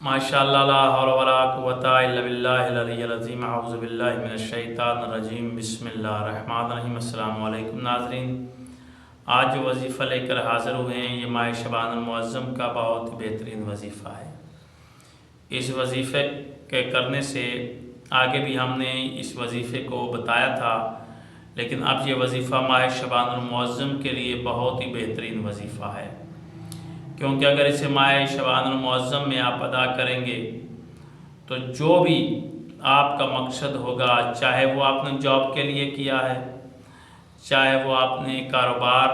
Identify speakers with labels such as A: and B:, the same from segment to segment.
A: माशाअल्लाह ला हौला वला कुव्वता इल्ला बिल्लाहिल अलिय्यिल अज़ीम। अऊज़ु बिल्लाहि मिनश शैतानिर रजीम। बिस्मिल्लाहिर रहमानिर रहीम। अस्सलामु अलैकुम नाज़रीन, आज जो वजीफ़ा लेकर हाज़िर हुए हैं ये माह शबानुल मुअज़्ज़म का बहुत बेहतरीन वजीफ़ा है। इस वजीफ़े के करने से आगे भी हमने इस वजीफ़े को बताया था, लेकिन अब ये वजीफ़ा माह शबानुल मुअज़्ज़म के लिए बहुत ही बेहतरीन वजीफ़ा है, क्योंकि अगर इसे माह शबानुल मुअज़्ज़म में आप अदा करेंगे तो जो भी आपका मकसद होगा, चाहे वो आपने जॉब के लिए किया है, चाहे वो आपने कारोबार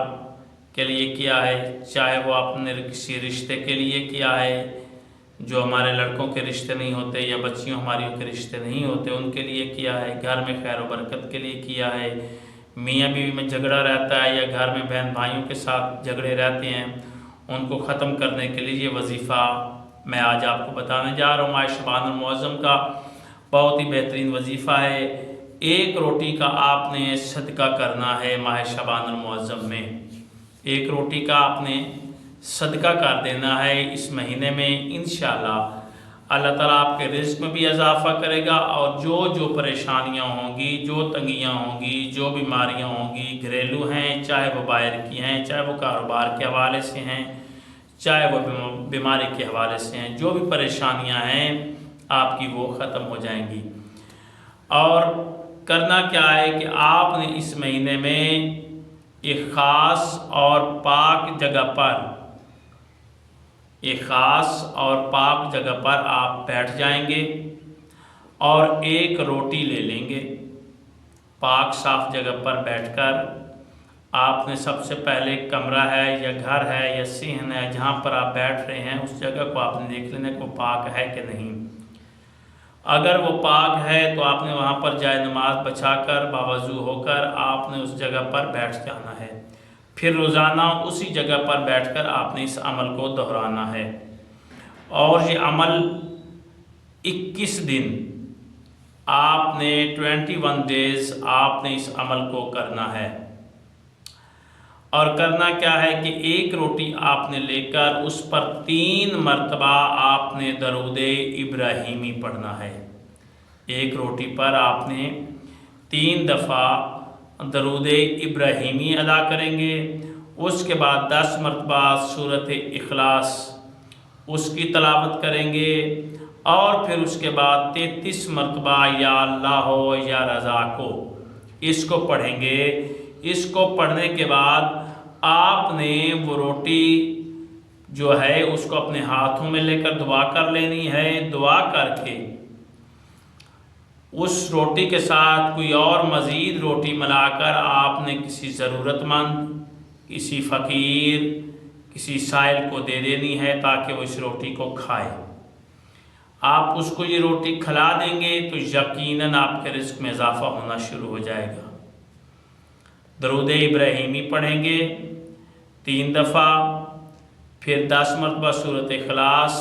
A: के लिए किया है, चाहे वो आपने किसी रिश्ते के लिए किया है, जो हमारे लड़कों के रिश्ते नहीं होते या बच्चियों हमारियों के रिश्ते नहीं होते उनके लिए किया है, घर में खैर व बरकत के लिए किया है, मियाँ बीवी में झगड़ा रहता है या घर में बहन भाइयों के साथ झगड़े रहते हैं, उनको ख़त्म करने के लिए ये वजीफ़ा मैं आज आपको बताने जा रहा हूँ। माह शबानुल मुअज़्ज़म का बहुत ही बेहतरीन वजीफ़ा है। एक रोटी का आपने सदका करना है माह शबानुल मुअज़्ज़म में। एक रोटी का आपने सदका कर देना है इस महीने में। इंशाअल्लाह अल्लाह ताला आपके रिज़्क़ में भी इजाफ़ा करेगा और जो परेशानियाँ होंगी, जो तंगियाँ होंगी, जो बीमारियाँ होंगी, घरेलू हैं, चाहे वो बाहर की हैं, चाहे वो कारोबार के हवाले से हैं, चाहे वो बीमारी के हवाले से हैं, जो भी परेशानियाँ हैं आपकी वो ख़त्म हो जाएंगी। और करना क्या है कि आपने इस महीने में एक ख़ास और पाक जगह पर आप बैठ जाएंगे और एक रोटी ले लेंगे। पाक साफ जगह पर बैठकर आपने सबसे पहले कमरा है या घर है या सिहन है जहाँ पर आप बैठ रहे हैं उस जगह को आपने देख लेना कि वो पाक है कि नहीं। अगर वो पाक है तो आपने वहाँ पर जाए नमाज बछाकर बावज़ू होकर आपने उस जगह पर बैठ जाना है। फिर रोज़ाना उसी जगह पर बैठकर आपने इस अमल को दोहराना है और ये अमल 21 दिन आपने 21 डेज़ आपने इस अमल को करना है। और करना क्या है कि एक रोटी आपने लेकर उस पर 3 मरतबा आपने दरूद इब्राहीमी पढ़ना है। एक रोटी पर आपने 3 दफ़ा दरूद इब्राहीमी अदा करेंगे। उसके बाद 10 मरतबा सूरत इखलास उसकी तलावत करेंगे और फिर उसके बाद 33 मरतबा या अल्लाह या रज़ाको इसको पढ़ेंगे। इसको पढ़ने के बाद आपने वो रोटी जो है उसको अपने हाथों में लेकर दुआ कर लेनी है। दुआ करके उस रोटी के साथ कोई और मज़ीद रोटी मिलाकर आपने किसी ज़रूरतमंद, किसी फ़कीर, किसी साइल को दे देनी है ताकि वो इस रोटी को खाए। आप उसको ये रोटी खिला देंगे तो यकीनन आपके रिज़्क़ में इजाफ़ा होना शुरू हो जाएगा। दरूद इब्राहीमी पढ़ेंगे 3 दफ़ा, फिर 10 मरतबा सूरत इखलास,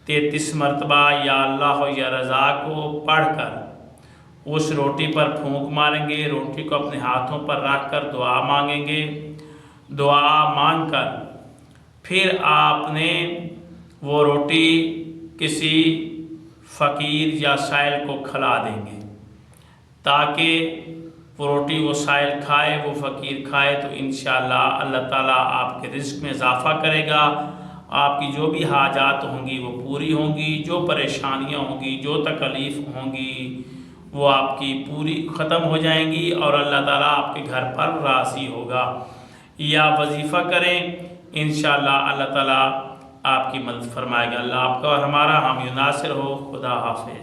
A: 33 मरतबा या अल्लाह या रज़ा को पढ़कर उस रोटी पर फूंक मारेंगे। रोटी को अपने हाथों पर रख कर दुआ मांगेंगे। दुआ मांगकर फिर आपने वो रोटी किसी फ़कीर या साइल को खिला देंगे ताकि वो रोटी वो साइल खाए, वो फ़कीर खाए, तो इंशाअल्लाह अल्लाह ताला आपके रिज़्क़ में इजाफ़ा करेगा। आपकी जो भी हाजात होंगी वो पूरी होंगी, जो परेशानियां होंगी, जो तकलीफ़ होंगी वो आपकी पूरी ख़त्म हो जाएंगी और अल्लाह ताला आपके घर पर राज़ी होगा। या वजीफ़ा करें, इंशाअल्लाह अल्लाह ताला आपकी मदद फरमाएगा। अल्लाह आपका और हमारा हामी नासिर हो। खुदा हाफ़िज़।